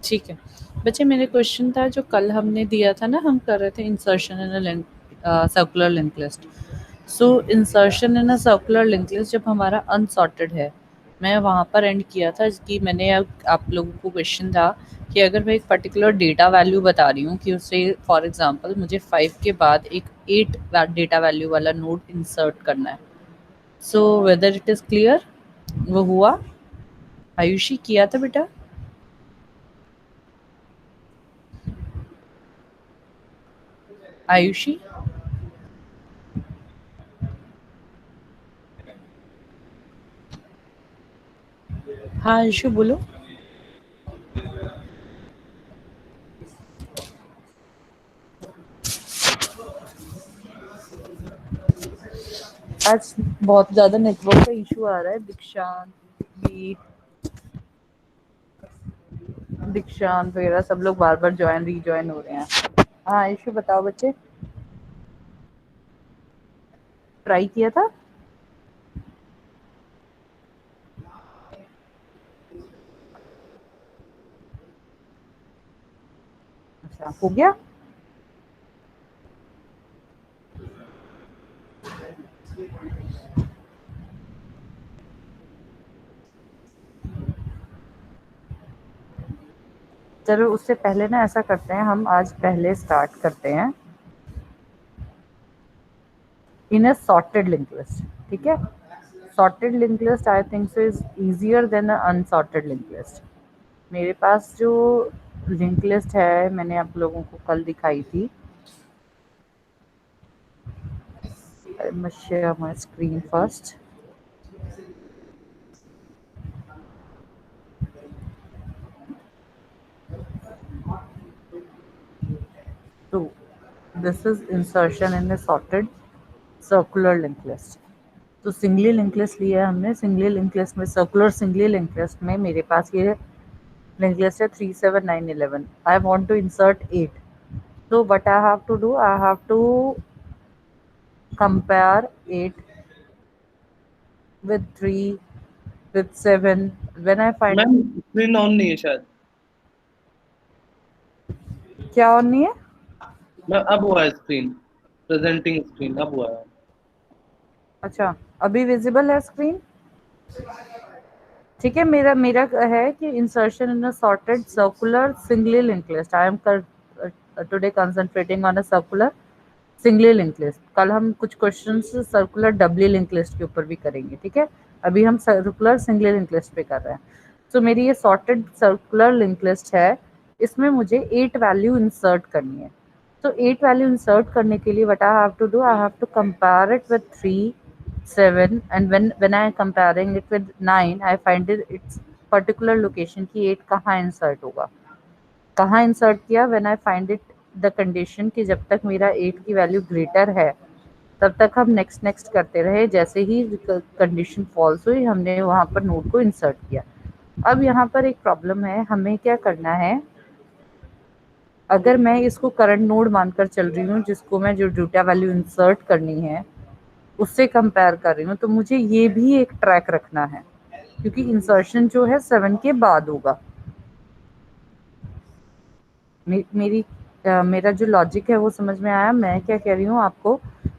ठीक है बच्चे, मेरे क्वेश्चन था जो कल हमने दिया था ना, हम कर रहे थे insertion in a link, circular link list. So insertion in a circular link list जब हमारा अनसॉर्टेड है, मैं वहाँ पर एंड किया था कि मैंने अब आप लोगों को क्वेश्चन था कि अगर मैं एक पर्टिकुलर डेटा वैल्यू बता रही हूँ कि उससे फॉर एग्जांपल मुझे 5 के बाद एक 8 डेटा वैल्यू वाला नोड इंसर्ट करना है। So whether it is clear, वो हुआ? आयुषी किया था बेटा? आयुषी? हाँ आयुषी बोलो। आज बहुत ज़्यादा नेटवर्क का इशू आ रहा है। दीक्षांत वगैरह सब लोग बार बार रीजॉइन हो रहे हैं। हाँ इशू बताओ बच्चे, ट्राई किया था? अच्छा हो गया। चलो उससे पहले ना ऐसा करते हैं, हम आज पहले स्टार्ट करते हैं इन अ सॉर्टेड लिंक लिस्ट। ठीक है, sorted link list I think so is easier than unsorted link list. मेरे पास जो लिंक लिस्ट है मैंने आप लोगों को कल दिखाई थी। I must share my screen first. So this is insertion in a sorted circular linked list. तो सिंगली लिंक लिस्ट लिया है हमने। सिंगली लिंक लिस्ट में, सर्कुलर सिंगली लिंक लिस्ट में मेरे पास ये लिंक लिस्ट है 3 7 9 11। I want to insert 8। so what I have to do, I have to compare 8 with 3 with 7 when I find। Ma'am screen on नहीं है शायद। क्या on नहीं है? मैं अब हुआ है स्क्रीन, प्रेजेंटिंग स्क्रीन अब हुआ है। अच्छा अभी विजिबल है स्क्रीन? ठीक है, मेरा मेरा है कि insertion in a sorted circular singly link list. I am today concentrating on a circular singly link list. कल हम कुछ क्वेश्चंस सर्कुलर डबली लिंक लिस्ट के ऊपर भी करेंगे। ठीक है, अभी हम सर्कुलर सिंगली लिंक लिस्ट पे कर रहे हैं। तो मेरी ये सॉर्टेड सर्कुलर लिंक लिस्ट है, इसमें मुझे 8 वैल्यू इंसर्ट करनी है। तो 8 वैल्यू इंसर्ट करने के लिए what I have to do, I have to compare it with 3 7 and when I am comparing it with 9 I find its particular location की 8 कहाँ इंसर्ट होगा। कहाँ इंसर्ट किया, when I find it the condition कि जब तक मेरा 8 की वैल्यू ग्रेटर है तब तक हम नेक्स्ट नेक्स्ट करते रहे। जैसे ही कंडीशन फॉल्स हुई हमने वहाँ पर नोड को इंसर्ट किया। अब यहाँ पर एक प्रॉब्लम है, हमें क्या करना है, अगर मैं इसको करंट नोड मानकर चल रही हूँ जिसको मैं जो डेटा वैल्यू इंसर्ट करनी है उससे कंपेयर कर रही हूँ, तो मुझे ये भी एक ट्रैक रखना है क्योंकि इंसर्शन जो है 7 के बाद होगा। मेरा जो लॉजिक है वो समझ में आया? मैं क्या कह रही हूँ आपको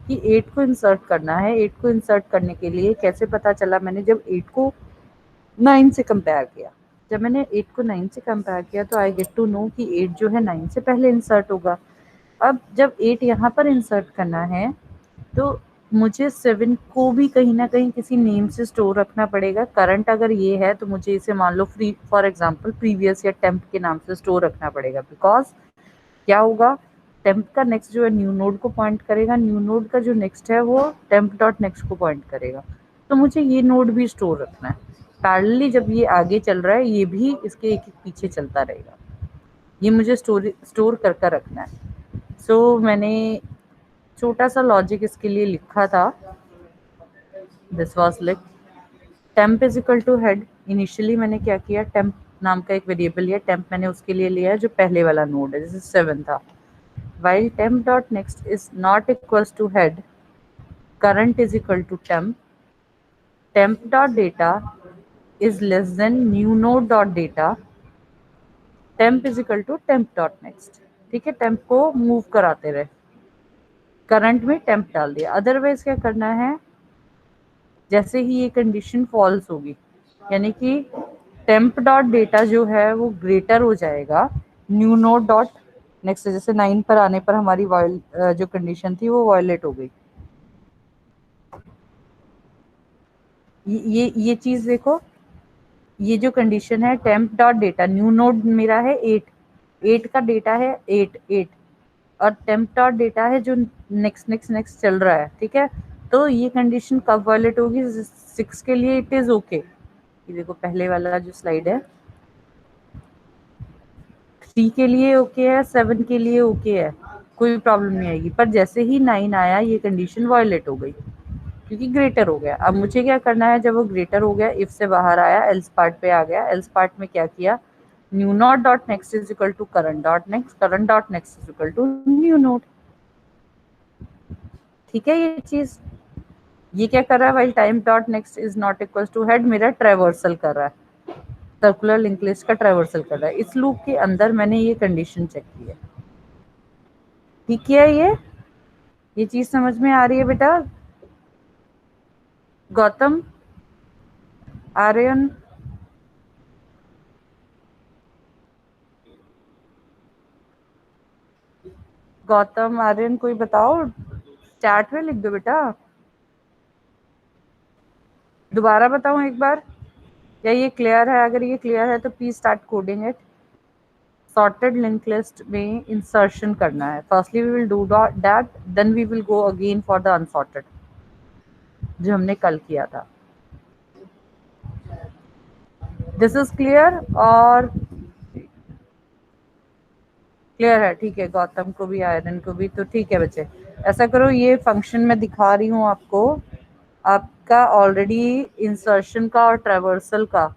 कि 8 को इंसर्ट करना है। 8 को इंसर्ट करने के लिए कैसे पता चला, मैंने जब 8 को 9 से कंपेयर किया। जब मैंने 8 को 9 से कंपेयर किया तो आई गेट टू नो कि 8 जो है 9 से पहले इंसर्ट होगा। अब जब 8 यहाँ पर इंसर्ट करना है तो मुझे 7 को भी कहीं ना कहीं किसी नेम से स्टोर रखना पड़ेगा। करंट अगर ये है तो मुझे इसे मान लो फ्री फॉर एग्जांपल प्रीवियस या टेम्प के नाम से स्टोर रखना पड़ेगा। बिकॉज क्या होगा, टेम्प का नेक्स्ट जो है न्यू नोड को पॉइंट करेगा, न्यू नोड का जो नेक्स्ट है वो टेम्प डॉट नेक्स्ट को पॉइंट करेगा। तो मुझे ये नोड भी स्टोर रखना है। पैरेलली जब ये आगे चल रहा है ये भी इसके एक एक पीछे चलता रहेगा। ये मुझे स्टोर कर कर रखना है। मैंने छोटा सा लॉजिक इसके लिए लिखा था। This was like temp is equal to head. Initially मैंने क्या किया, टेम्प नाम का एक वेरिएबल लिया, टेम्प मैंने उसके लिए लिया है जो पहले वाला नोड है जैसे 7 था। while temp dot next is not equals to head, current is equal to temp, temp dot data is less than new node dot data, temp is equal to temp dot next. ठीक है, temp को move कराते रहे, current में temp डाल दिया। Otherwise क्या करना है, जैसे ही ये कंडीशन फॉल्स होगी, यानी कि temp डॉट डेटा जो है वो ग्रेटर हो जाएगा न्यू नोड डॉट नेक्स्ट। जैसे 9 पर आने पर हमारी जो कंडीशन थी वो वायलेट हो गई। ये चीज देखो, ये जो कंडीशन है temp dot data, new node मेरा है 8, 8 का डेटा है 8 8, और temp डॉट डेटा है जो नेक्स्ट नेक्स्ट नेक्स्ट चल रहा है। ठीक है, तो ये कंडीशन कब वायलेट होगी, 6 के लिए इट इज ओके। ये देखो पहले वाला जो स्लाइड है, 3 के लिए ओके है, 7 के लिए ओके है, कोई प्रॉब्लम नहीं आएगी। पर जैसे ही 9 आया ये कंडीशन वायलेट हो गई, क्योंकि ग्रेटर हो गया। अब मुझे क्या करना है, जब वो ग्रेटर हो गया, इफ से बाहर आया, एल्स पार्ट पे आ गया। एल्स पार्ट में क्या किया, new node dot next is equal to current dot next, current dot next is equal to new node. ठीक है, ये चीज, ये क्या कर रहा है, while time dot next is not equal to head, मेरा ट्रेवर्सल कर रहा है, सर्कुलर लिंक लिस्ट का ट्रेवर्सल कर रहा है। इस लूप के अंदर मैंने ये कंडीशन चेक की है। ठीक है, ये चीज समझ में आ रही है बेटा? गौतम, आर्यन, गौतम आर्यन कोई बताओ, चैट में लिख दो बेटा। दोबारा बताऊं एक बार, या ये क्लियर है? अगर ये क्लियर है तो please start coding it. Sorted link list में इंसर्शन करना है। Firstly we will do that, then we will go again for the unsorted, जो हमने कल किया था। दिस इज क्लियर और क्लियर है? ठीक है, गौतम को भी आयरन को भी, तो ठीक है बच्चे। ऐसा करो, ये फंक्शन मैं दिखा रही हूँ आपको, आपका ऑलरेडी इंसर्शन का और ट्रेवर्सल का,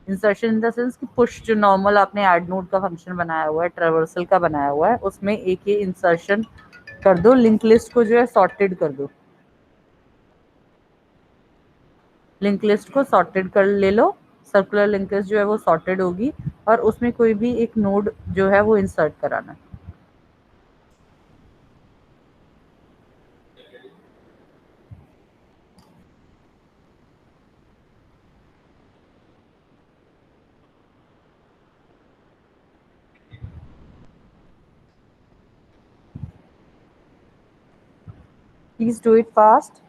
इंसर्शन इन द सेंस कि पुश, जो नॉर्मल आपने ऐड नोड का फंक्शन बनाया हुआ है, ट्रेवर्सल का बनाया हुआ है, उसमें एक ये इंसर्शन कर दो, लिंक लिस्ट को जो है सॉर्टेड कर दो, लिंक लिस्ट को सॉर्टेड कर ले लो। सर्कुलर लिंक लिस्ट जो है वो सॉर्टेड होगी, और उसमें कोई भी एक नोड जो है वो इंसर्ट कराना है। Please do it fast.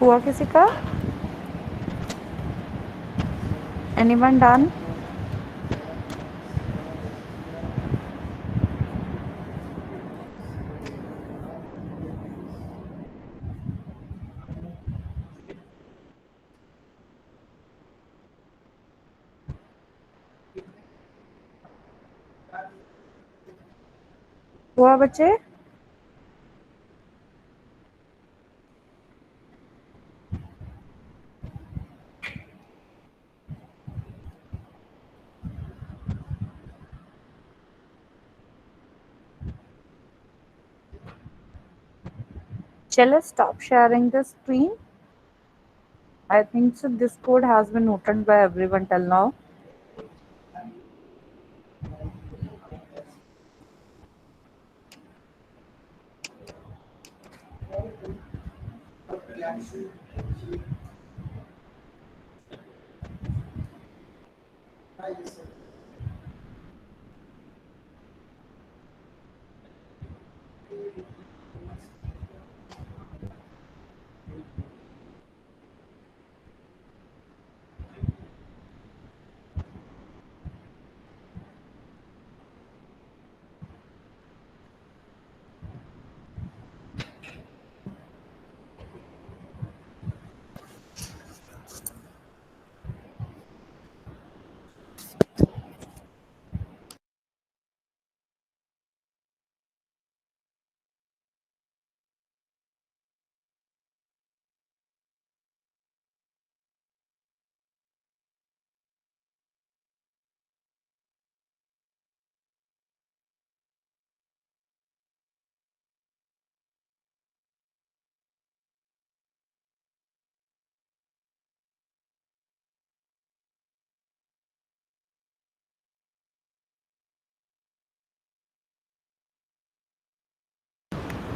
हुआ किसी का? Anyone done? हुआ बच्चे? Shall I stop sharing the screen? I think so. This code has been noted by everyone till now.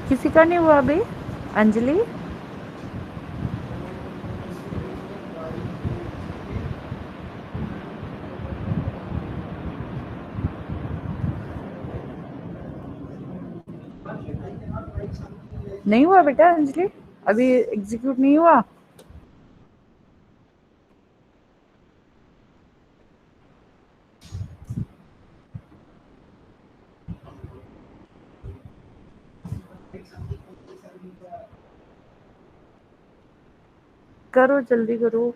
किसी का नहीं हुआ अभी? अंजलि? नहीं हुआ बेटा अंजलि? अभी एग्जीक्यूट नहीं हुआ? करो जल्दी करो।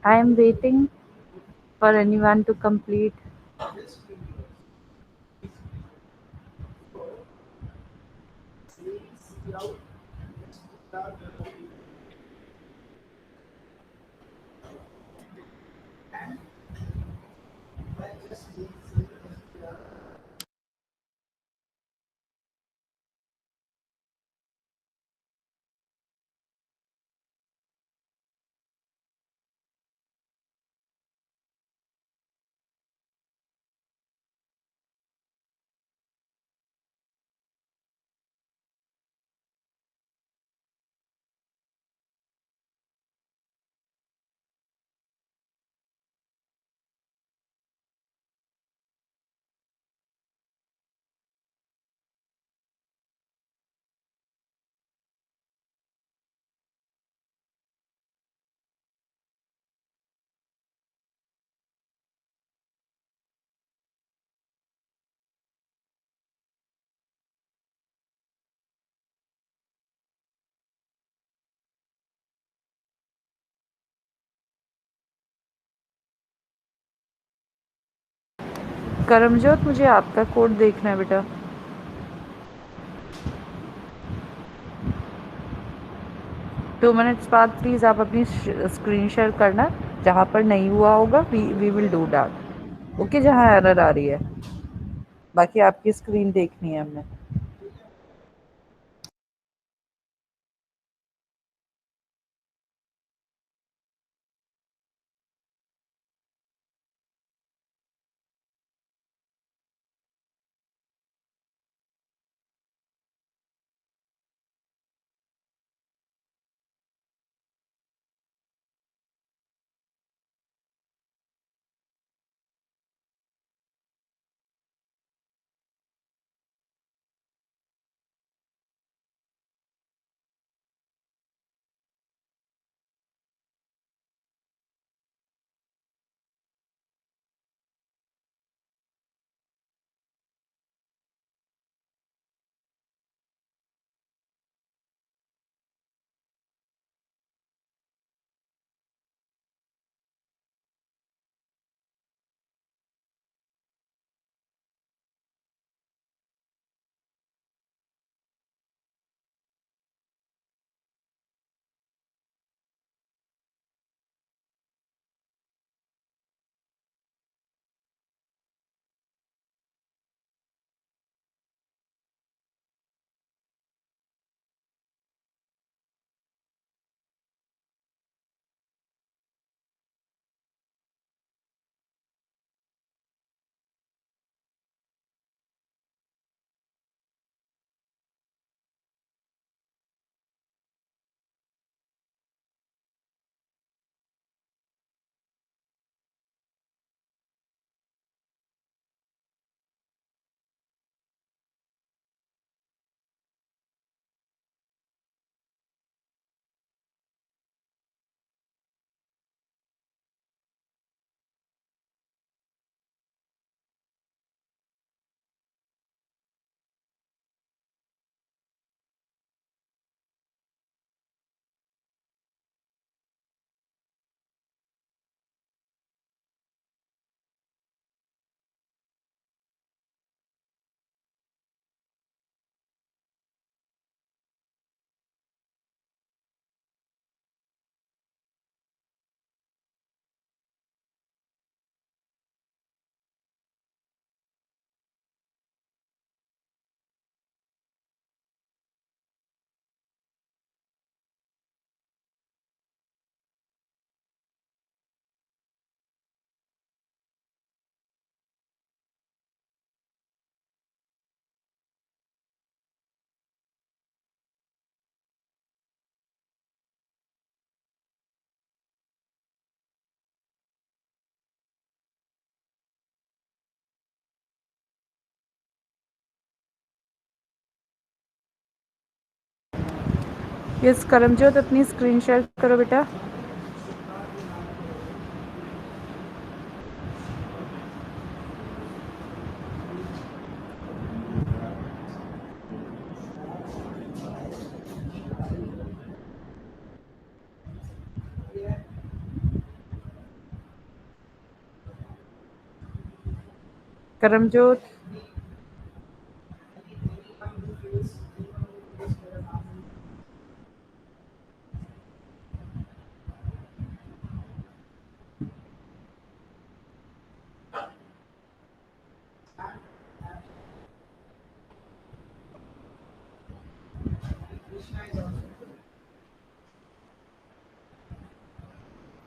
I am waiting for anyone to complete. करमजोत, मुझे आपका कोड देखना है बेटा। 2 मिनट्स बाद प्लीज़ आप अपनी स्क्रीन शेयर करना। जहाँ पर नहीं हुआ होगा we will do that. Okay, जहाँ एरर आ रही है। बाकी आपकी स्क्रीन देखनी है हमने। यस करमजोत, अपनी स्क्रीन शेयर करो बेटा। करमजोत,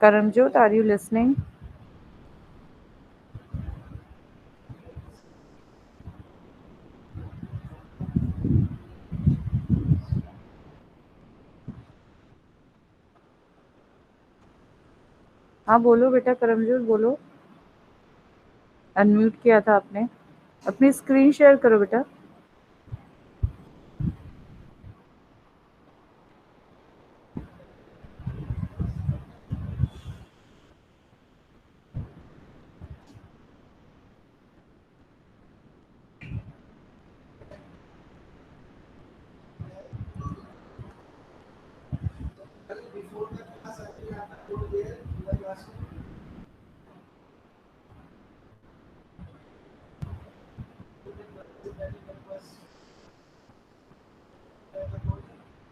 करमजोत, आर यू लिसनिंग? हाँ बोलो बेटा, करमजोत बोलो। अनम्यूट किया था आपने। अपनी स्क्रीन शेयर करो बेटा।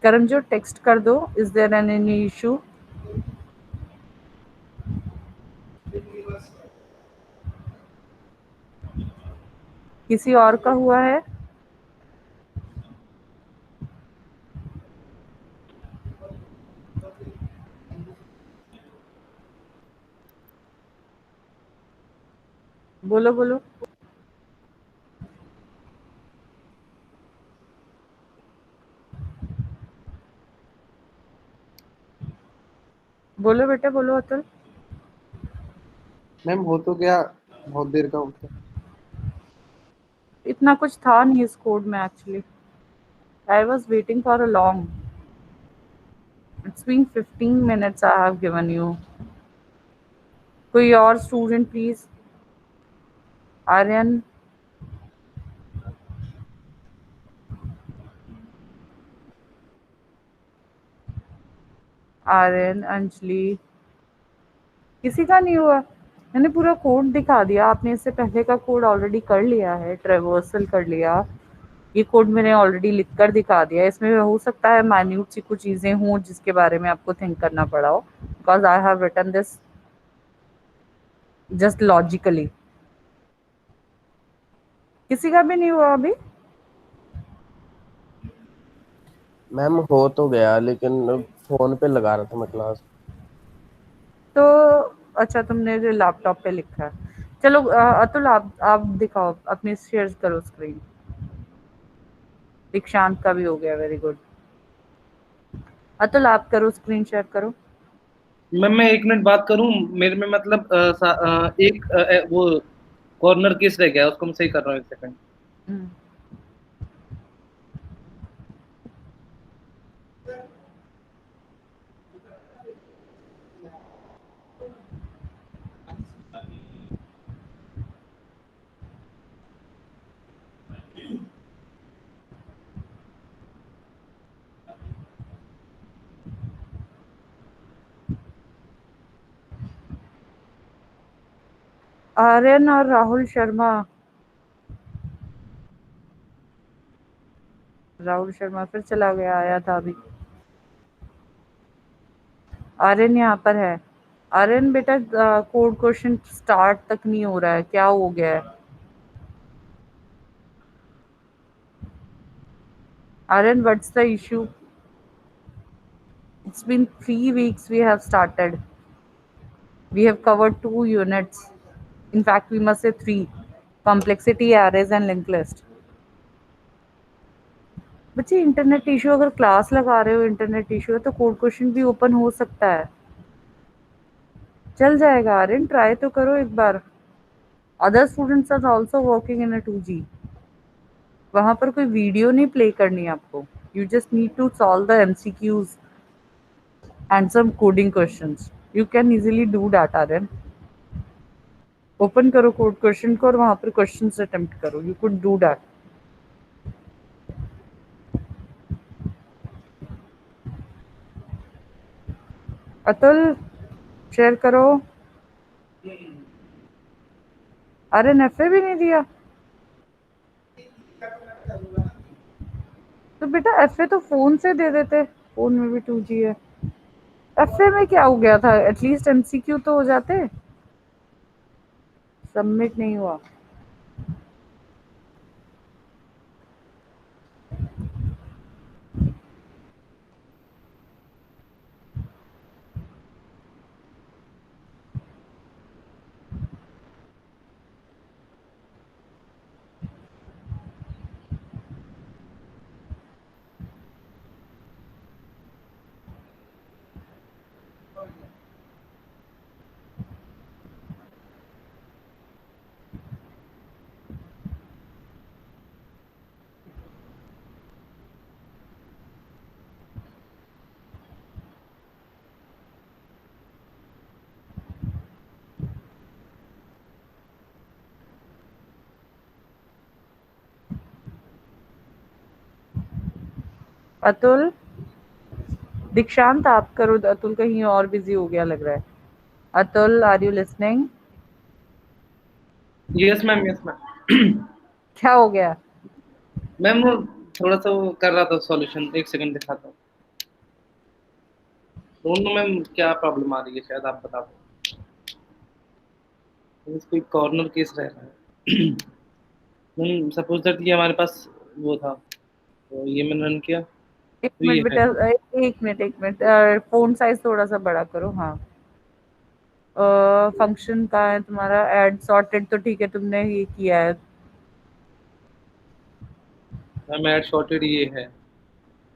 करमजोत टेक्स्ट कर दो, इज देयर एनी इशू? किसी और का हुआ है? बोलो बोलो। बोलो बेटा बोलो अतुल। मैम हो तो गया, बहुत देर का होता। इतना कुछ था नहीं इस कोड में actually. I was waiting for a long. It's been 15 minutes I have given you. कोई और स्टूडेंट प्लीज। आर्यन, आर्यन, अंजलि, किसी का नहीं हुआ? मैंने पूरा कोड दिखा दिया, आपने इससे पहले का कोड ऑलरेडी कर लिया है, ट्रेवर्सल कर लिया। ये कोड मैंने ऑलरेडी लिख कर दिखा दिया। इसमें हो सकता है माइन्यूट सी कुछ चीजें हों जिसके बारे में आपको थिंक करना पड़ा हो, because I have written this just logically. किसी का भी नहीं हुआ अभी? मैम हो तो गया, लेकिन फोन पे लगा रहा था मैं क्लास। तो अच्छा, तुमने जो लैपटॉप पे लिखा है, चलो अतुल आप दिखाओ, अपनी शेयर करो स्क्रीन। दीक्षांत का भी हो गया, वेरी गुड। अतुल आप करो, स्क्रीन शेयर करो। मैम मैं 1 मिनट बात करूं, मेरे में मतलब एक वो कॉर्नर केस रह गया है, उसको मैं सही कर रहा हूँ, 1 सेकंड। हम्म। आर्यन और राहुल शर्मा। राहुल शर्मा फिर चला गया, आया था अभी। आर्यन यहाँ पर है। आर्यन बेटा, कोड क्वेश्चन स्टार्ट तक नहीं हो रहा है, क्या हो गया है? Aryan, what's the issue? It's been 3 weeks we have started. We have covered 2 units. In fact, we must say three: complexity, arrays, and linked list. बच्चे, इंटरनेट इशू, अगर क्लास लगा रहे हो इंटरनेट इशू है तो कोड क्वेश्चन भी open हो सकता है। चल जाएगा आर्यन, ट्राई तो करो एक बार। Other students are also working in a 2G। वहां पर कोई वीडियो नहीं प्ले करनी आपको। You just need to solve the MCQs and some coding questions. You can easily do that, Aryan. Open करो कोड क्वेश्चन को और वहां पर क्वेश्चन अटेम्प्ट करो। You could do that. Atul, share करो। अरे एफए भी नहीं दिया? तो बेटा एफए तो फोन से दे देते, फोन में भी 2G है। एफए में क्या हो गया था? एटलीस्ट MCQ तो हो जाते। सबमिट नहीं हुआ। अतुल, दीक्षांत आप करो। अतुल कहीं और बिजी हो गया लग रहा है। Atul, are you listening? Yes ma'am, yes ma'am. क्या हो गया? मैम वो थोड़ा सा वो कर रहा था सॉल्यूशन, एक सेकंड दिखाता हूँ। दोनों मैम क्या प्रॉब्लम आ रही है शायद आप बता दो। कोई कॉर्नर केस रह रहा है। मैम सपोज दैट ये हमारे पास वो था, तो ये मैंने रन किया एक तो मिनट ये है। बेटा, एक मिनट, फोन साइज थोड़ा सा बड़ा करो। हाँ, फंक्शन का है तुम्हारा ऐड सॉर्टेड, तो ठीक है, तुमने ये किया है। मैम ऐड शॉर्टेड ये है,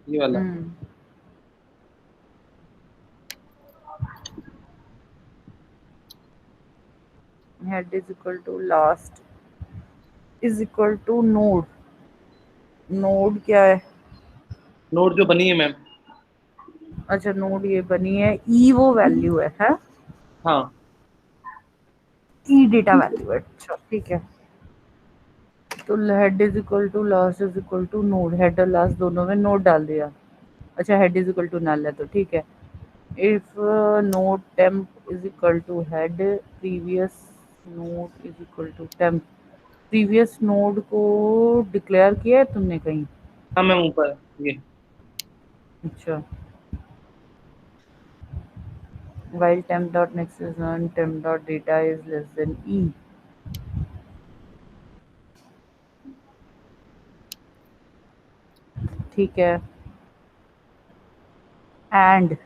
ये वाला। Hmm. Head is equal to last is equal to node. Node क्या है? नोट जो बनी है मैम। अच्छा, नोड ये बनी है, ई वो वैल्यू है? हाँ ई डेटा वैल्यू है, अच्छा ठीक है। तो head is equal to last is equal to node, head और लास्ट दोनों में नोड डाल दिया। अच्छा, head is equal to null है तो ठीक है। If node temp is equal to head, previous node is equal to temp. Previous node को डिक्लेयर किया है तुमने कहीं? हाँ मैम ऊपर ये। अच्छा, while temp dot next is on temp dot data is less than e। ठीक है। And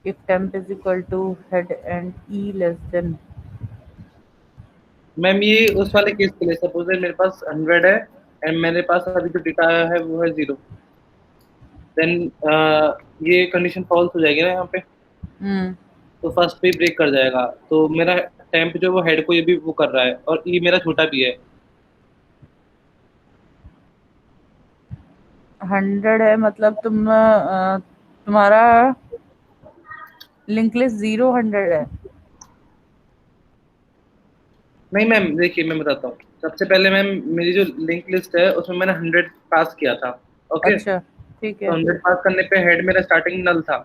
if temp is equal to head and e less than। Ma'am ये उस वाले केस के लिए, सपोज मेरे पास 100 है एंड मेरे पास अभी जो डेटा आया है वो है 0, देन ये कंडीशन फॉल्स हो जाएगी ना यहाँ पे, हम्म। तो फर्स्ट पे ब्रेक कर जाएगा। तो मेरा टेम्प जो है वो हेड को ये भी वो कर रहा है, और ये मेरा छोटा भी है। 100 है मतलब तुम्हारा लिंक लिस्ट 0 100 है? नहीं मैम देखिए मैं बताता हूँ। सबसे पहले मैम मेरी जो लिंक लिस्ट है उसमें मैंने 100 पास किया था। ओके, अच्छा ठीक तो है। 100 पास करने पे हेड मेरा स्टार्टिंग नल था।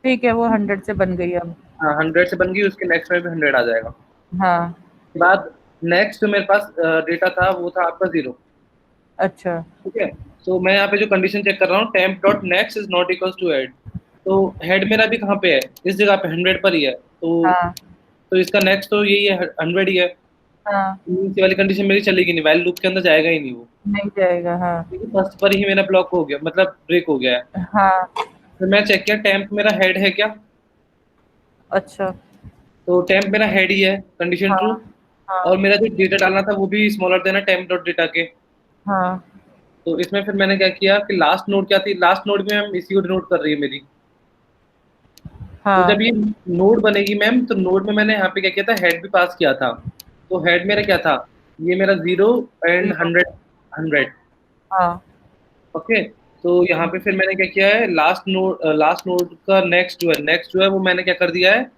ठीक है, वो 100 से बन गई अब। हाँ 100 से बन गई, उसके नेक्स्ट में भी 100 आ जाएगा। हाँ। उसके बाद नेक्स्ट जो मेरे पास डेटा था वो था आपका 0। अच्छा। ठीक है, तो मैं यहाँ पे जो कंडीशन चेक कर रहा हूँ, temp dot next is not equal to head. तो हेड मेरा भी कहाँ पे है, इस जगह पे 100 पर ही है। हाँ। तो इसका नेक्स्ट तो यही है, 100 ही है। हाँ, नीचे वाली कंडीशन मेरी चलेगी नहीं, वैल्यू लूप के अंदर जाएगा ही नहीं वो, नहीं जाएगा। हाँ। क्योंकि फर्स्ट पर ही मेरा ब्लॉक हो गया, मतलब ब्रेक हो गया है। हाँ। फिर मैं चेक किया टेम्प मेरा हेड है क्या, अच्छा। तो टेम्प मेरा हेड ही है, कंडीशन ट्रू। हाँ। और हाँ। मेरा जो डेटा डालना था वो भी स्मॉलर देना टेम्प डॉट डेटा के। हाँ। तो इसमें फिर मैंने क्या किया कि लास्ट नोड क्या थी, लास्ट नोड में हम इसी को डिनोट कर रही है मेरी। तो हाँ। जब ये नोड बनेगी मैम, तो नोड में मैंने यहाँ पे क्या किया था, हेड भी पास किया था। तो हेड मेरा क्या था, ये मेरा 0 एंड 0। 100, 100। हाँ। ओके, तो यहाँ पे फिर मैंने क्या किया है, लास्ट नोड का नेक्स्ट जो है वो मैंने क्या कर दिया है,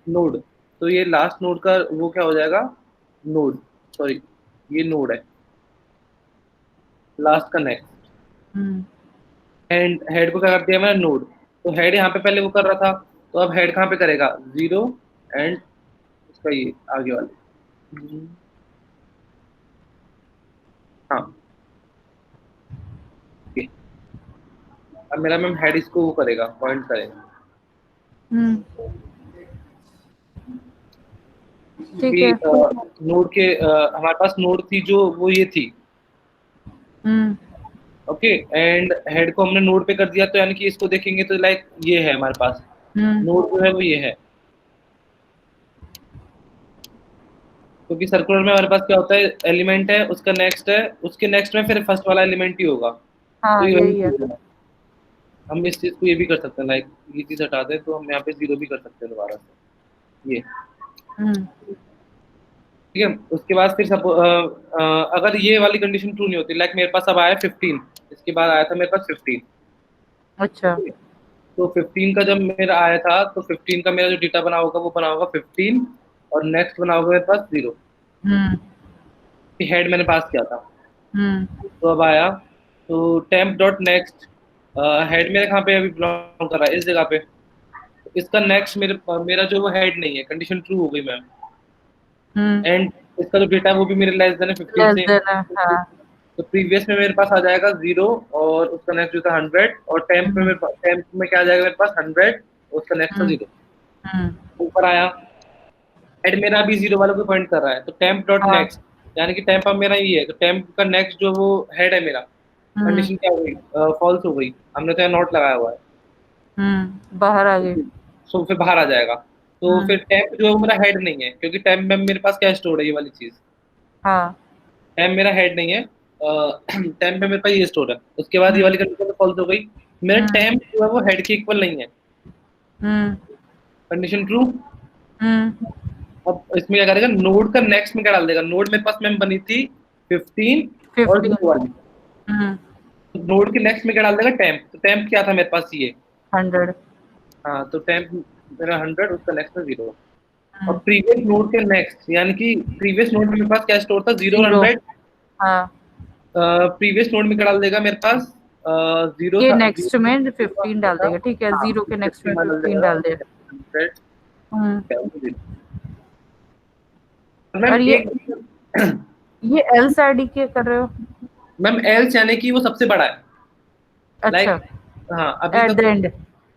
नोड। तो ये लास्ट नोड का वो क्या हो जाएगा, नोड, सॉरी ये नोड है, लास्ट का नेक्स्ट। हम्म। एंड हेड को क्या कर दिया मैंने, नोड। तो हेड यहाँ पे पहले वो कर रहा था, तो अब हेड कहाँ पे करेगा, 0 एंड उसका ये आगे वाले। हाँ ये। अब मेरा मैम हेड इसको वो करेगा, पॉइंट करेगा, हम्म। ठीक है। क्योंकि नोड के हमारे पास नोड थी जो वो ये थी। हम्म। ओके, एंड हेड को हमने नोड पे कर दिया, तो यानी कि इसको देखेंगे तो लाइक ये है हमारे पास, हम्म। नोड जो है वो ये है। क्योंकि सर्कुलर में हमारे पास क्या होता है, एलिमेंट है, उसका नेक्स्ट है, उसके नेक्स्ट में फिर फर्स्ट वाला एलिमेंट ही होगा। तो हाँ, ये वही यही है। चीज़ है। हम इस चीज को ये भी कर सकते हैं, लाइक ये चीज हटा दें तो हम यहाँ पे 0 भी कर सकते हैं दोबारा से, ये। हम्म। ठीक है, उसके बाद फिर अगर ये वाली कंडीशन ट्रू नहीं होती, लाइक मेरे पास अब आया 15, इसके बाद आया था मेरे पास 15। अच्छा। तो 15 का जब मेरा आया था, तो 15 का मेरा जो डेटा बना होगा वो बना होगा 15, और नेक्स्ट बना होगा मेरे पास 0। हम्म। हेड मैंने पास किया था, हम्म। तो अब आया, तो टेम्प डॉट नेक्स्ट, हेड मेरे कहाँ पे अभी बिलोंग कर रहा है, इस जगह पे। इसका नेक्स्ट मेरा जो वो हेड नहीं है, कंडीशन ट्रू हो गई मैम। हम्म। एंड इसका जो डेटा है वो भी मेरे लेस देन है 15 लेस से। देन है, हाँ। तो प्रीवियस में मेरे पास आ जाएगा 0, और उसका नेक्स्ट जो था 100, और टेम्प में हम्म। मेरे पास, टेम्प में क्या आ जाएगा मेरे पास 100, उसका नेक्स्ट था हम्म। 0। हम्म। ऊपर आया, हेड मेरा अभी 0 वालों को पॉइंट कर रहा है, तो टेम्प डॉट हाँ। नेक्स्ट, यानी कि टेम्प अब मेरा ये है, तो टेम्प का नेक्स्ट जो वो हेड है मेरा, हम्म। कंडीशन क्या हो गई, फॉल्स हो गई, हमने तो यहाँ नोट लगाया हुआ है, बाहर आ गए। सो फिर बाहर आ जाएगा। तो हम्म। फिर टेम्प जो है वो मेरा हेड नहीं है, क्योंकि टेम्प में मेरे पास क्या स्टोर है, ये वाली चीज, हाँ। टेम्प मेरा हेड नहीं है। टेम्प में मेरे पास ये स्टोर है, उसके बाद ये हम्म। वाली कंडीशन फॉल्स हो गई, मेरा हम्म। टेम्प जो है वो हेड के इक्वल नहीं है, हम्म। Condition true. हम्म। अब इसमें क्या करेगा, नोड का नेक्स्ट में क्या डाल देगा, नोड मेरे पास मैम बनी थी 15 और 15। 0 वाली, हम्म। तो नोड के नेक्स्ट में क्या डाल देगा, टेम्प। तो टेम्प क्या था मेरे पास, ये। 100। हाँ, तो टेम्प मेरा 100, उसका नेक्स्ट में 0। और हम्म। प्रीवियस नोड के नेक्स्ट, यानी कि प्रीवियस नोड में मेरे पास क्या स्टोर था, 0 और 0। 100। हाँ। प्रीवियस नोड में क्या डाल देगा मेरे पास, 0 ये था, नेक्स्ट 0 में 15 डाल था। देगा, ठीक है, हाँ, 0 के नेक्स्ट में 15 डाल 15 देगा, डाल दे। 100, हम्म। मैम और एक, ये एल्स आईडी के कर रहे हो? मैम एल्स यानी कि वो सबसे बड़ा है, अच्छा। लाइक, हाँ अभी एट द तक। एंड।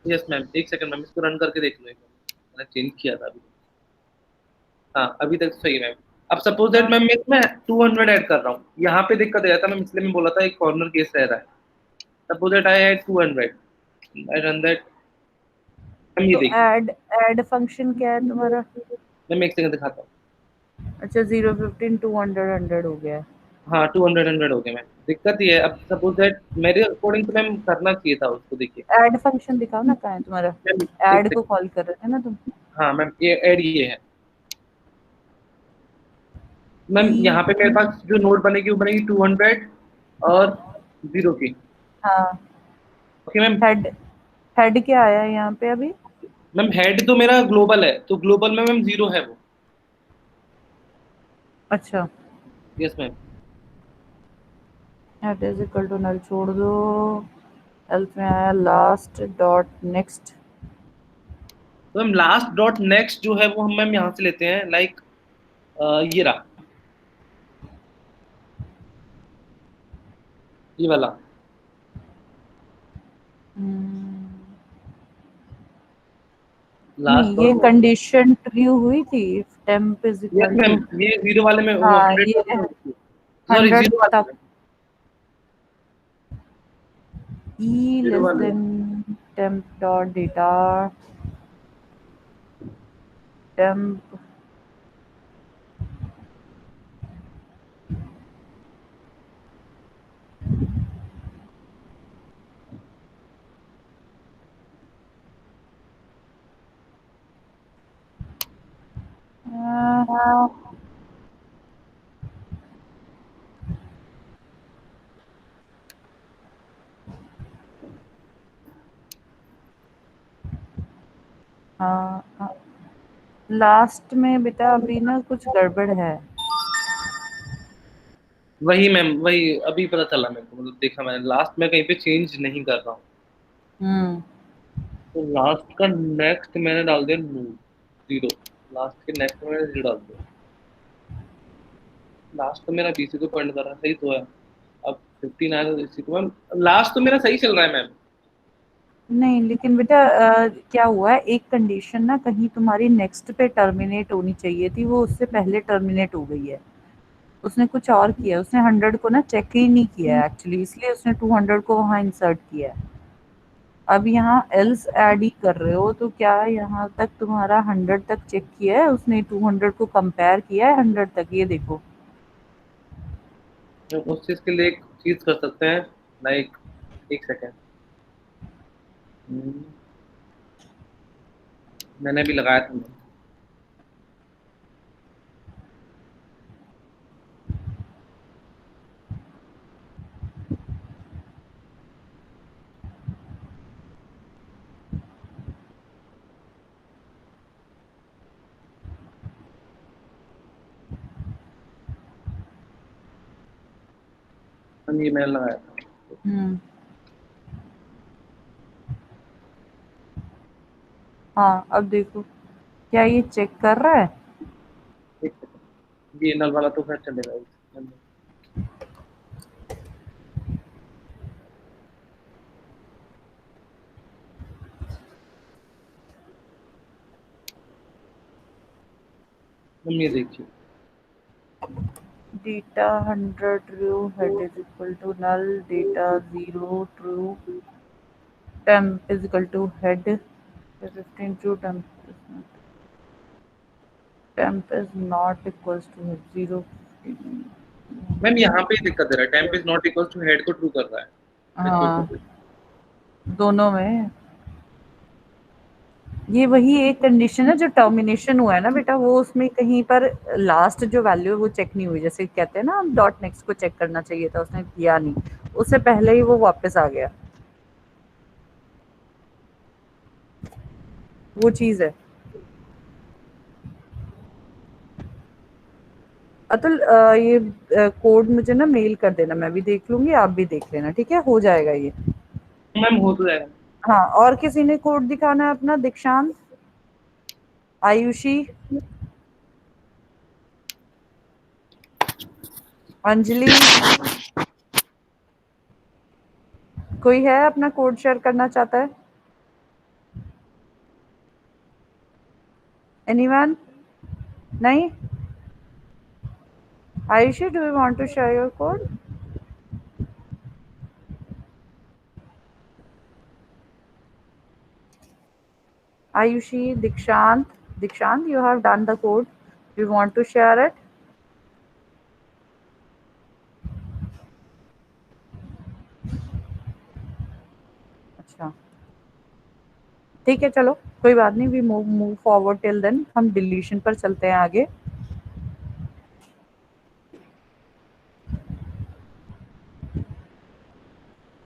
यस मैम, एक सेकंड मैम, इसको रन करके देख लो एक बार। मैंने चेंज किया था अभी। हाँ, अभी तक सही है मैम। अब सपोज दैट हाँ। मैम मैं 200 ऐड कर रहा हूँ, यहाँ पे दिक्कत आ जाता है मैम, इसलिए मैं बोला था एक कॉर्नर केस रह रहा है। Suppose that I add 200, I run that. Ma'am ये तो देखिए, ऐड फंक्शन क्या है तुम्हारा? मैम एक सेकंड दिखाता हूँ। अच्छा, 0 15 200 100 हो गया है। हाँ, 200 हो गया मैम। दिक्कत ये है, अब सपोज दैट मेरे अकॉर्डिंग तो मैम करना चाहिए था उसको, देखिए ऐड फंक्शन दिखाओ ना, कहाँ है तुम्हारा? मैम, एक ऐड को सेकंड। कॉल कर रहे थे ना तुम? हाँ मैम, ये ऐड ये है मैम, ई। यहाँ पे मेरे पास जो नोट बनेगी वो बनेगी 200 और 0 की। हाँ। Okay ma'am. हेड। हेड क्या आया है यहाँ पे अभी? मैम हेड तो मेरा ग्लोबल है, तो ग्लोबल में मैम 0 है वो। अच्छा। Yes ma'am. Head is equal to null छोड़ दो। एल्स में आया लास्ट डॉट नेक्स्ट। तो मैम लास्ट डॉट नेक्स्ट जो है वो हम मैम यहाँ से लेते हैं, लाइक ये रहा, ये वाला। लास्ट नहीं, ये डॉट, कंडीशन ट्रू हुई थी। Temp is yes equal ma'am, to. ये 0 वाले में, वो हाँ 100 ये वाले में, सॉरी 100 0 वाले तक। में, ई 0 लेस वाले में। Then temp dot data. Temp. हाँ, लास्ट में बेटा अभी ना कुछ गड़बड़ है। वही मैम, वही अभी पता चला मेरे को, मतलब देखा मैंने, लास्ट में कहीं पे चेंज नहीं कर रहा हूँ। हम्म। तो लास्ट का नेक्स्ट मैंने डाल दिया 0, लास्ट के नेक्स्ट में मैंने 0 डाल दिया। लास्ट तो मेरा बीसी को पॉइंट कर रहा है, सही तो है। अब 15 आया तो इसी को मैम, लास्ट तो मेरा सही चल रहा है मैम। नहीं लेकिन बेटा क्या हुआ है, एक कंडीशन ना कहीं तुम्हारी नेक्स्ट पे टर्मिनेट होनी चाहिए थी, वो उससे पहले टर्मिनेट हो गई है। उसने कुछ और किया, उसने 100 को ना चेक ही नहीं किया है एक्चुअली, इसलिए उसने 200 को वहां इंसर्ट किया है। अब यहाँ एल्स ऐड ही कर रहे हो, तो क्या यहाँ तक तुम्हारा 100 तक चेक किया है उसने? 200 को कंपेयर किया है 100 तक? ये देखो। तो उस चीज के लिए एक चीज कर सकते हैं, लाइक, एक सेकेंड, मैंने अभी लगाया था मैम। ये मैंने लगाया था। हम्म। हाँ अब देखो, क्या ये चेक कर रहा है? एक सेकंड, ये नल वाला तो खैर चलेगा। हम ये देखिए, data 100 true, head is equal to null, data 0 true, temp is equal to head, 15 true, temp is not equals to head, 0. Ma'am यहाँ पे दिक्कत दे रहा है, temp is not equal to head को ट्रू कर रहा है इसको। हाँ दोनों में ये वही एक कंडीशन है जो टर्मिनेशन हुआ है ना बेटा, वो उसमें कहीं पर लास्ट जो वैल्यू है वो चेक नहीं हुई, जैसे कहते हैं ना हम डॉट नेक्स्ट को चेक करना चाहिए था, उसने किया नहीं, उससे पहले ही वो वापस आ गया, वो चीज है। अतुल ये कोड मुझे ना मेल कर देना, मैं भी देख लूंगी, आप भी देख लेना, ठीक है, हो जाएगा ये। मैम हो तो जाएगा। हाँ और किसी ने कोड दिखाना है अपना? दीक्षांत, आयुषी, अंजलि, कोई है अपना कोड शेयर करना चाहता है? एनीवन? नहीं? Ayushi, do you want to share your code? Ayushi, Dikshant, Dikshant, you have done the code. Do you want to share it? अच्छा ठीक है, चलो कोई बात नहीं, we move forward till then, हम डिलीशन पर चलते हैं आगे।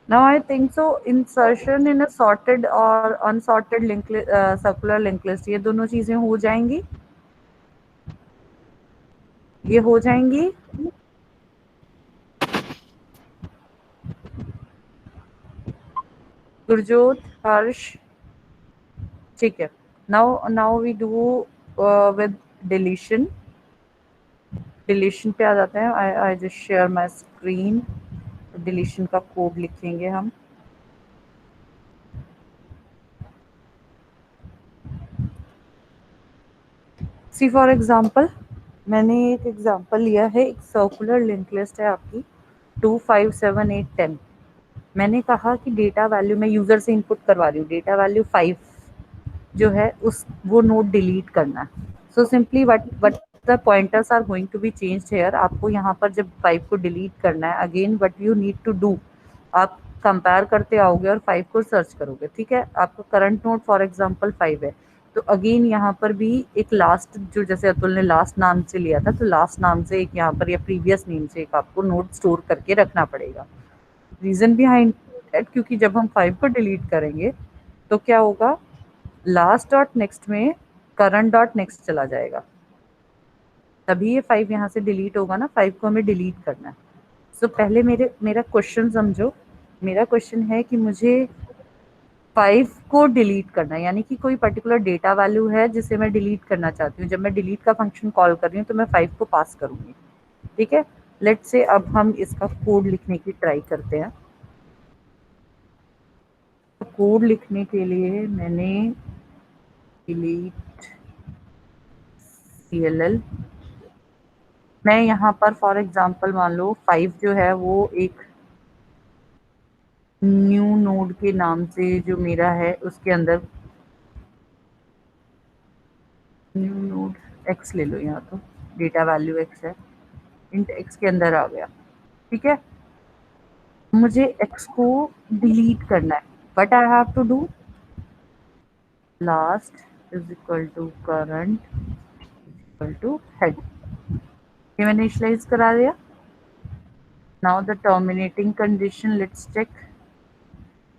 Now I think so insertion in a sorted और unsorted link circular linked list, ये दोनों चीजें हो जाएंगी, ये हो जाएंगी। गुरजोत, हर्ष, ठीक है। Now we do with deletion. Deletion पे आ जाते हैं। I just share my screen. Deletion का कोड लिखेंगे हम। सी फॉर एग्जांपल, मैंने एक एग्जांपल लिया है, एक सर्कुलर लिंक लिस्ट है आपकी 2 5 7 8 10। मैंने कहा कि डेटा वैल्यू मैं यूजर से इनपुट करवा रही हूँ, डेटा वैल्यू 5 जो है उस वो नोड डिलीट करना है। So simply what the pointers are going to be changed here. आपको यहाँ पर जब 5 को डिलीट करना है, again what you need to do, आप कंपेयर करते आओगे और 5 को सर्च करोगे, ठीक है। आपका करंट नोड फॉर एग्जांपल 5 है, तो अगेन यहाँ पर भी एक लास्ट, जो जैसे अतुल ने लास्ट नाम से लिया था, तो लास्ट नाम से एक यहाँ पर या प्रीवियस नेम से एक आपको नोड स्टोर करके रखना पड़ेगा। रीजन बिहाइंड दैट, क्योंकि जब हम 5 को डिलीट करेंगे तो क्या होगा, लास्ट डॉट नेक्स्ट में करंट डॉट नेक्स्ट चला जाएगा, तभी ये 5 यहाँ से डिलीट होगा ना। 5 को हमें डिलीट करना है। सो पहले मेरा क्वेश्चन समझो। मेरा क्वेश्चन है कि मुझे 5 को डिलीट करना है, यानी कि कोई पर्टिकुलर डेटा वैल्यू है जिसे मैं डिलीट करना चाहती हूँ। जब मैं डिलीट का फंक्शन कॉल कर रही हूँ तो मैं 5 को पास करूंगी, ठीक है। लेट्स से अब हम इसका कोड लिखने की ट्राई करते हैं। कोड लिखने के लिए मैंने डिलीट CLL, मैं यहाँ पर फॉर एग्जांपल मान लो 5 जो है वो एक न्यू नोड के नाम से जो मेरा है उसके अंदर, न्यू नोड x ले लो, यहाँ तो डेटा वैल्यू x है, इंट x के अंदर आ गया, ठीक है। मुझे x को डिलीट करना है, but I have to do last is equal to current equal to head, ये मैंने इनिशियलाइज करा दिया। Now the terminating condition, let's check.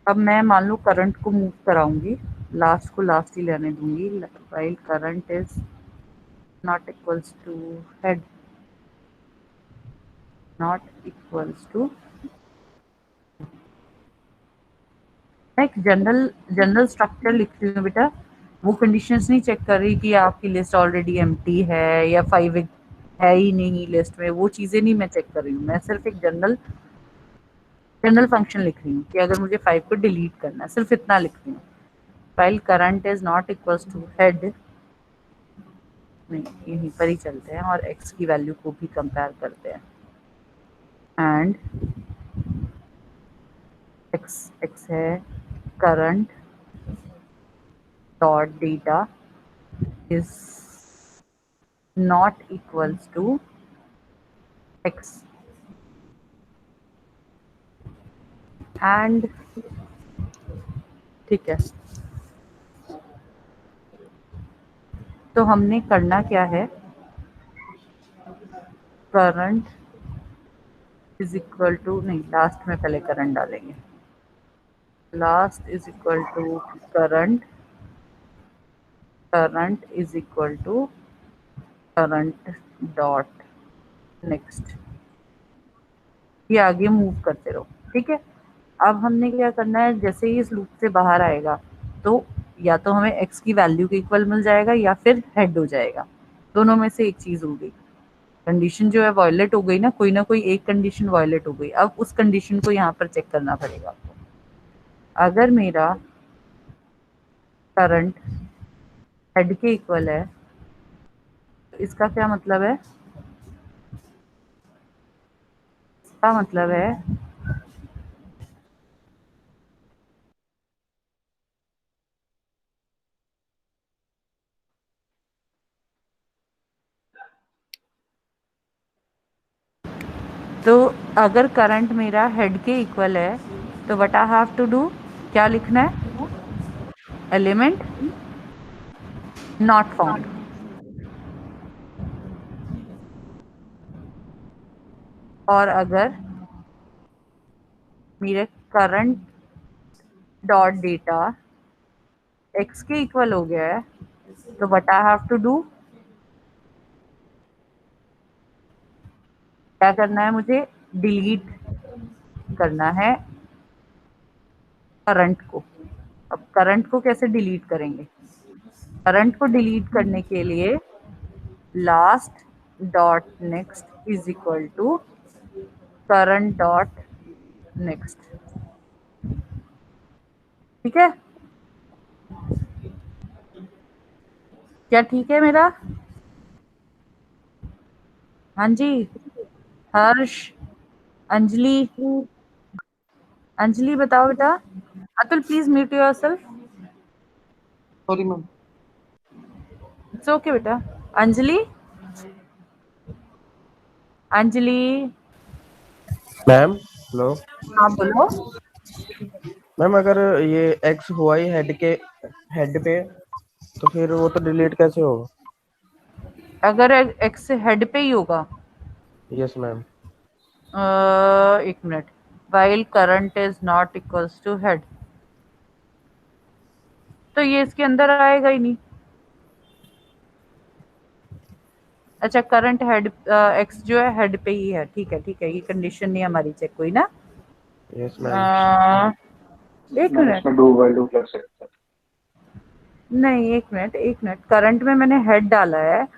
अब मैं मान लो करंट को मूव कराऊंगी, लास्ट को लास्ट ही लेने दूंगी, while current is not equals to head, not equals to, एक जनरल जनरल स्ट्रक्चर लिखती हूँ बेटा। वो कंडीशंस नहीं चेक कर रही कि आपकी लिस्ट ऑलरेडी एम्प्टी है या 5 है ही नहीं लिस्ट में, वो चीज़ें नहीं मैं चेक कर रही हूँ। मैं सिर्फ एक जनरल फंक्शन लिख रही हूँ कि अगर मुझे 5 को डिलीट करना है, सिर्फ इतना लिख रही हूँ। While current is not equals to head, नहीं यहीं पर ही चलते हैं और x की वैल्यू को भी कंपेयर करते हैं। एंड x है current dot data is not equals to x and ठीक है। तो हमने करना क्या है, करंट इज इक्वल टू, नहीं लास्ट में पहले करंट डालेंगे, last is equal to current, current is equal to current dot next, ये आगे मूव करते रहो, ठीक है। अब हमने क्या करना है, जैसे ही इस लूप से बाहर आएगा तो या तो हमें x की वैल्यू के इक्वल मिल जाएगा या फिर हेड हो जाएगा, दोनों में से एक चीज हो गई। कंडीशन जो है वायलेट हो गई ना कोई एक कंडीशन वायलेट हो गई। अब उस कंडीशन को यहाँ पर चेक करना पड़ेगा आपको। अगर मेरा करंट हेड के इक्वल है तो इसका क्या मतलब है, इसका मतलब है तो अगर करंट मेरा हेड के इक्वल है तो what I have to do, क्या लिखना है, एलिमेंट नॉट फाउंड। और अगर मेरे करंट डॉट डेटा x के इक्वल हो गया है तो what I have to do, क्या करना है मुझे, डिलीट करना है करंट को। अब करंट को कैसे डिलीट करेंगे, करंट को डिलीट करने के लिए last dot next is equal to current dot next, ठीक है। क्या ठीक है मेरा, हाँ जी, हर्ष, अंजलि, अंजलि बताओ बेटा। Atul please mute yourself. Sorry ma'am. It's okay बेटा। Anjali, Anjali, ma'am hello. हाँ बोलो। मैम अगर ये एक्स हुआ ही हेड पे तो फिर वो तो डिलीट कैसे होगा? अगर एक्स हेड पे ही होगा, यस मैम। एक minute, while current is not equals to head, तो ये इसके अंदर आएगा ही नहीं। अच्छा करंट हेड एक्स जो है हेड पे ही है, ठीक है ठीक है, ये कंडीशन नहीं हमारी चेक हुई ना। Yes ma'am. अ, एक मैम मिनट, इसमें डू वाइल लूप लग सकता है। नहीं एक मिनट एक मिनट, करंट में मैंने हेड डाला है,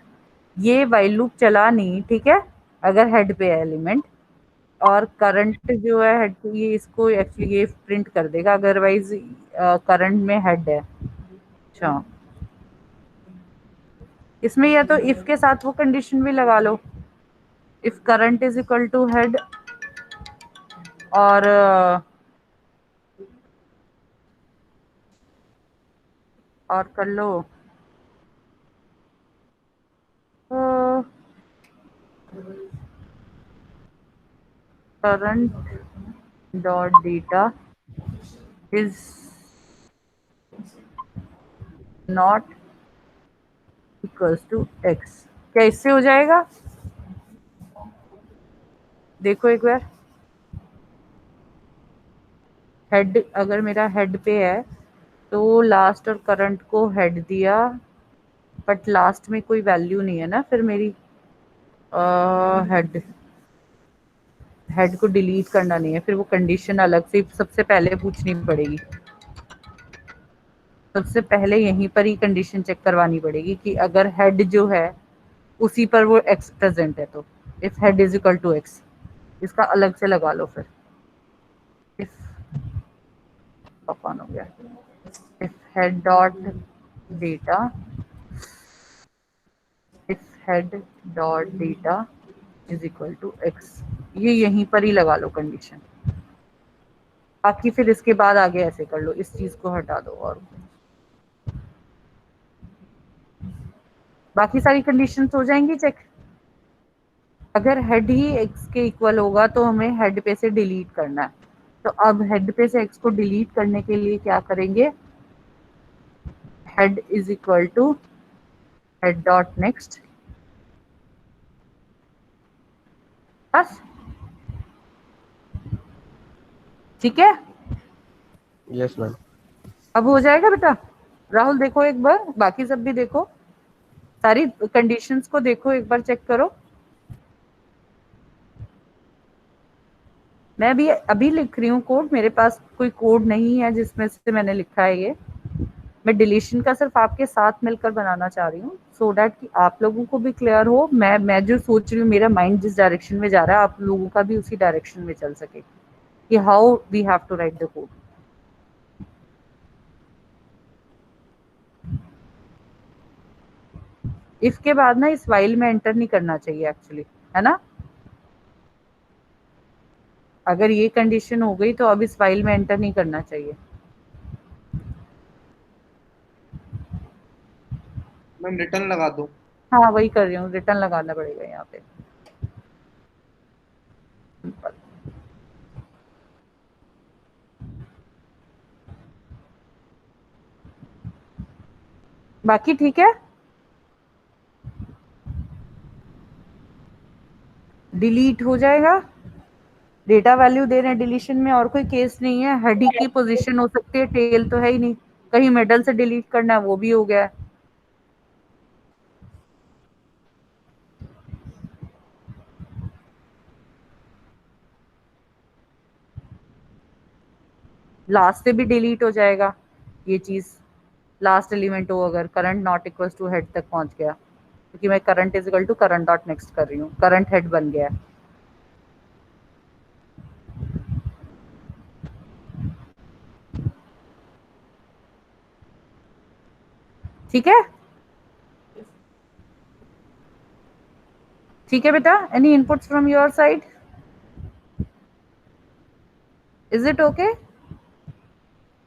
ये वाइल लूप चला नहीं, ठीक है। अगर हेड पे है एलिमेंट और करंट जो है हेड, ये इसको एक्चुअली ये प्रिंट कर देगा, अदरवाइज करंट में हेड है। अच्छा, इसमें या तो इफ के साथ वो कंडीशन भी लगा लो, if current is equal to head, और कर लो current dot data is not equals to X, क्या इससे हो जाएगा, देखो एक बार। हेड अगर मेरा हेड पे है तो लास्ट और करंट को हेड दिया, बट लास्ट में कोई वैल्यू नहीं है ना फिर मेरी, हेड हेड को डिलीट करना नहीं है, फिर वो कंडीशन अलग से सबसे पहले पूछनी पड़ेगी। सबसे पहले यहीं पर ही कंडीशन चेक करवानी पड़ेगी कि अगर हेड जो है उसी पर वो एक्स प्रेजेंट है तो if head is equal to x, इसका अलग से लगा लो फिर। इफ कौन हो गया, if head dot data, if head dot data is equal to x, ये यहीं पर ही लगा लो कंडीशन। बाकी फिर इसके बाद आगे ऐसे कर लो, इस चीज को हटा दो और बाकी सारी कंडीशंस हो जाएंगी चेक। अगर हेड ही एक्स के इक्वल होगा तो हमें हेड पे से डिलीट करना है। तो अब हेड पे से एक्स को डिलीट करने के लिए क्या करेंगे, head is equal to head dot next, बस। ठीक है, यस मैम। अब हो जाएगा बेटा। राहुल देखो एक बार, बाकी सब भी देखो, सारी कंडीशंस को देखो एक बार, चेक करो। मैं भी अभी लिख रही हूँ कोड, मेरे पास कोई कोड नहीं है जिसमें से मैंने लिखा है ये। मैं डिलीशन का सिर्फ आपके साथ मिलकर बनाना चाह रही हूँ सो दैट कि आप लोगों को भी क्लियर हो, मैं जो सोच रही हूँ, मेरा माइंड जिस डायरेक्शन में जा रहा है आप लोगों का भी उसी डायरेक्शन में चल सके कि how we have to write the code. If के बाद ना इस वाइल में एंटर नहीं करना चाहिए एक्चुअली, है ना। अगर ये कंडीशन हो गई तो अब इस फाइल में एंटर नहीं करना चाहिए। मैम रिटर्न लगा दो। हाँ वही कर रही हूँ, रिटर्न लगाना पड़ेगा यहाँ पे। बाकी ठीक है, डिलीट हो जाएगा। डेटा वैल्यू दे रहे हैं डिलीशन में, और कोई केस नहीं है। हेड की पोजीशन हो सकती है, टेल तो है ही नहीं। कहीं मिडल से डिलीट करना है वो भी हो गया है। लास्ट से भी डिलीट हो जाएगा ये चीज, लास्ट एलिमेंट हो अगर current not equal to head तक पहुंच गया, क्योंकि मैं current is equal to current dot next कर रही हूँ, करंट हेड बन गया है। ठीक है, ठीक है बेटा। Any inputs from your side, is it okay?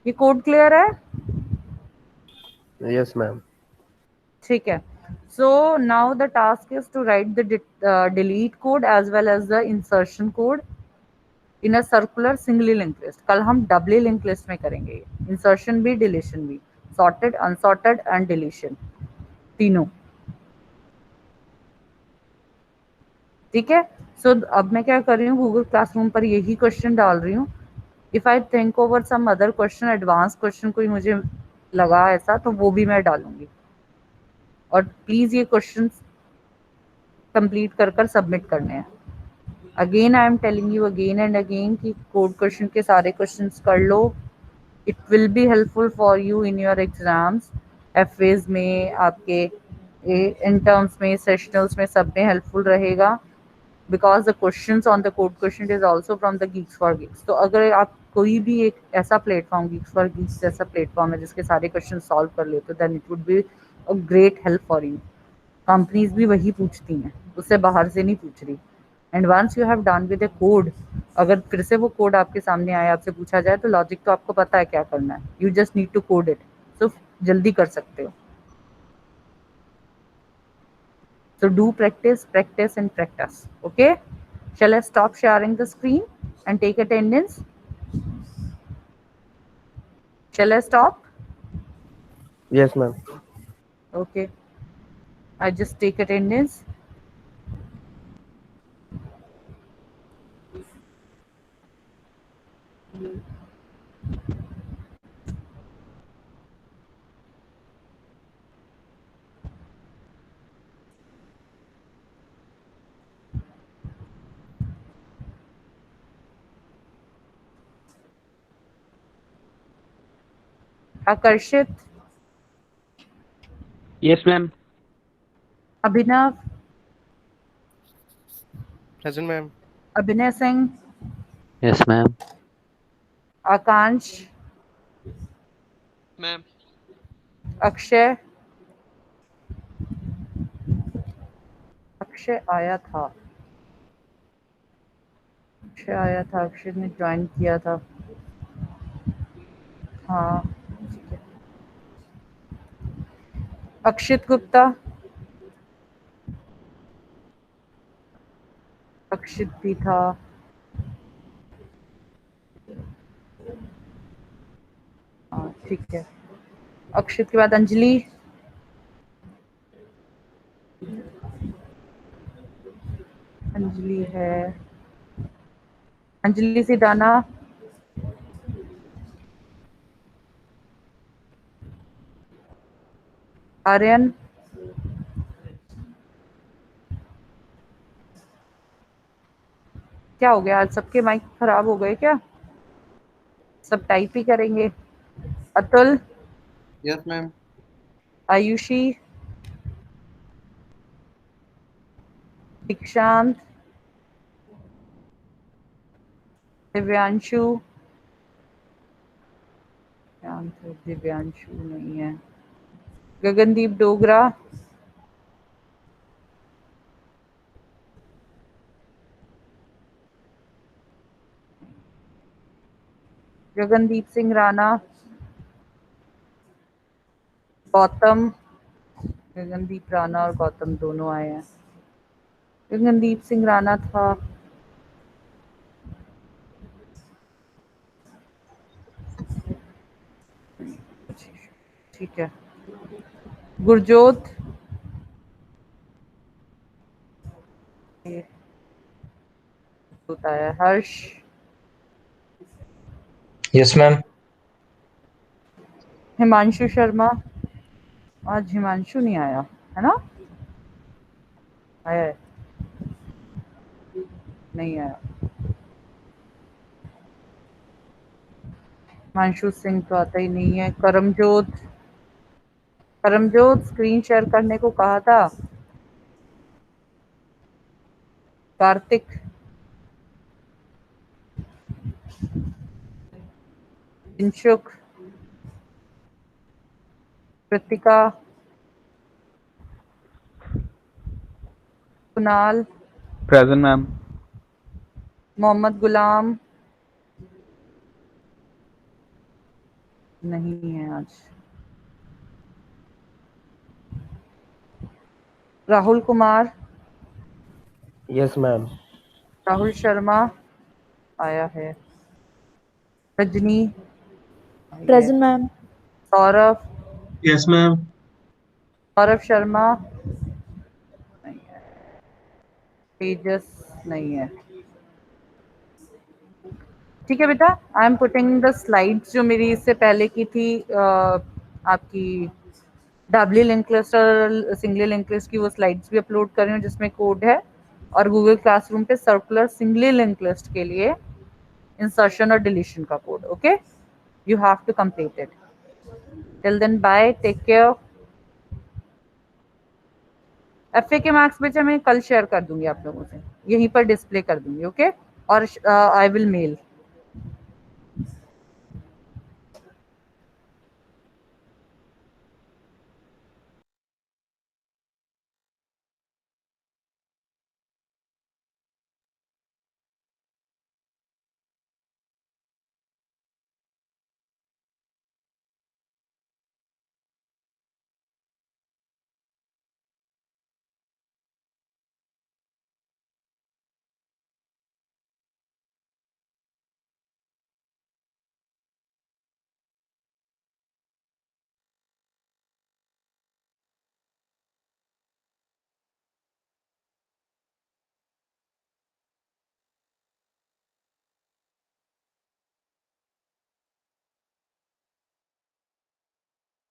ये कोड क्लियर है? Yes ma'am. ठीक है। So now the task is to write the delete code as well as the insertion code in a circular singly link list. कल हम डबली link list में करेंगे, insertion भी deletion भी, सॉर्टेड अनसॉर्टेड एंड डिलीशन तीनों। ठीक है। सो अब मैं क्या कर रही हूँ, गूगल क्लासरूम पर यही क्वेश्चन डाल रही हूँ। If I think over some other question, advance question कोई मुझे लगा ऐसा, तो वो भी मैं डालूंगी। और प्लीज ये क्वेश्चन कंप्लीट कर कर सबमिट करने हैं। Again I am telling you again and again कि कोड क्वेश्चन के सारे क्वेश्चंस कर लो। It will be helpful for you in your exams, FAs में, आपके इन टर्म्स में, सेशनल्स में, सब में हेल्पफुल रहेगा। Because the questions on the code question is also from the geeks for geeks. तो अगर आप कोई भी एक ऐसा प्लेटफॉर्म, गीक्स फॉर गीक्स जैसा प्लेटफॉर्म है जिसके सारे क्वेश्चन सॉल्व कर लेते हो, then it would be a great help for you. Companies भी वही पूछती हैं, उससे बाहर से नहीं पूछ रही। And once you have done with a code, अगर फिर से वो कोड आपके सामने आए, आपसे पूछा जाए, तो लॉजिक तो आपको पता है क्या करना है। You just need to code it, so जल्दी कर सकते हो। So do practice, practice and practice. Okay? Shall I stop sharing the screen and take attendance? Shall I stop? Yes ma'am. Okay. I just take attendance. Akarshit, Yes, ma'am. Abhinav, present ma'am. Abhinay Singh, Yes, ma'am. Akansh, ma'am. Akshay, Akshay आया था, अक्षय आया था, अक्षय ने join किया था। हाँ ठीक है। अक्षित गुप्ता, अक्षित भी था। हाँ ठीक है। अक्षित के बाद अंजलि, अंजलि है, अंजलि सिडाना, आर्यन, क्या हो गया आज सबके माइक खराब हो गए क्या? सब टाइप ही करेंगे। Atul, yes ma'am. आयुषी, दीक्षांत, दिव्यांशु, दिव्यांशु नहीं है। गगनदीप डोगरा, गगनदीप सिंह राणा, गौतम, गगनदीप राणा और गौतम दोनों आए हैं। गगनदीप सिंह राणा था। ठीक है। गुरजोत, होता है। हर्ष, यस मैम। हिमांशु शर्मा, आज हिमांशु नहीं आया है ना? आया है? नहीं आया। हिमांशु सिंह तो आता ही नहीं है। करमजोत, करमजोत स्क्रीन शेयर करने को कहा था। Kartik, इंशुक, Kritika, Kunal, Present, ma'am. मोहम्मद गुलाम नहीं है आज। Rahul Kumar, yes ma'am. राहुल शर्मा आया है। Rajni, present ma'am. Saurabh, yes ma'am. Saurabh Sharma नहीं है। तेजस नहीं है। ठीक है बेटा, I am putting the slides जो मेरी इससे पहले की थी आपकी डब्ल्यू लिंक लिस्ट और सिंगली लिंक लिस्ट की, वो स्लाइड्स भी अपलोड कर रही हूँ जिसमें कोड है। और गूगल क्लासरूम पे सर्कुलर सिंगली लिंक लिस्ट के लिए इंसर्शन और डिलीशन का code. Okay, you have to complete it. Till then bye, take care. FA के मार्क्स बेटा मैं कल शेयर कर दूंगी आप लोगों से, यहीं पर डिस्प्ले कर दूंगी। ओके, और आई विल मेल।